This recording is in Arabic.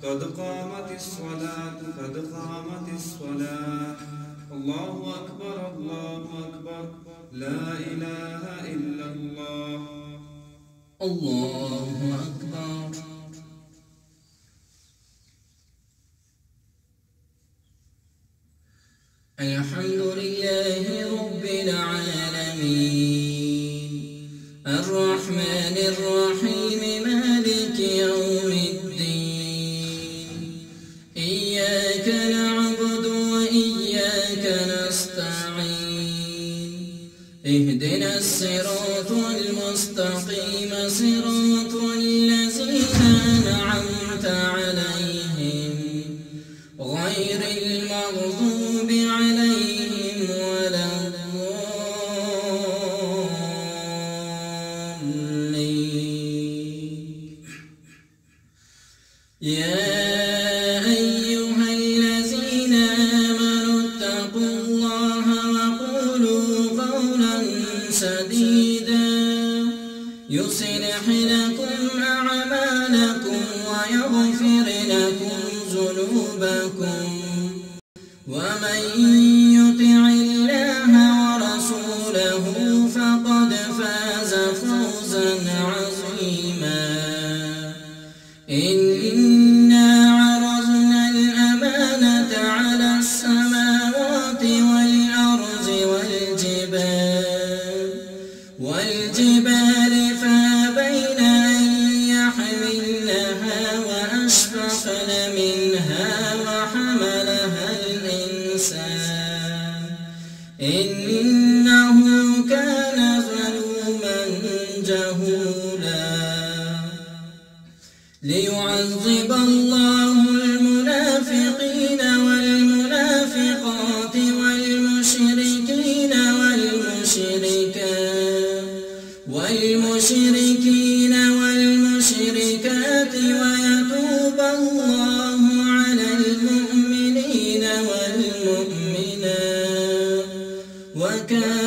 قد قامت الصلاة قد قامت الصلاة. الله أكبر الله أكبر لا إله إلا الله. الله أكبر. الحمد لله رب العالمين الرحمن الرحيم مالك يوم الدين. إياك نعبد وإياك نستعين. اهدنا الصراط المستقيم صراط الذين أنعمت عليهم غير المغضوب عليهم ولا الضالين. يا أيها الذين آمنوا اتقوا الله وقولوا قولا سديدا يصلح لكم أعمالكم ويغفر لكم ذنوبكم ومن يطع الله ورسوله فقد فاز فوزا عظيما. إنا عرضنا الأمانة على السماوات والأرض والجبال فأبين أن يحملنها وأشفقن منها وحملها الإنسان إنه كان ظلوما جهولا. ليعذب الله المنافقين والمنافقات والمشركين والمشركات ويتوب الله على المؤمنين والمؤمنات وكان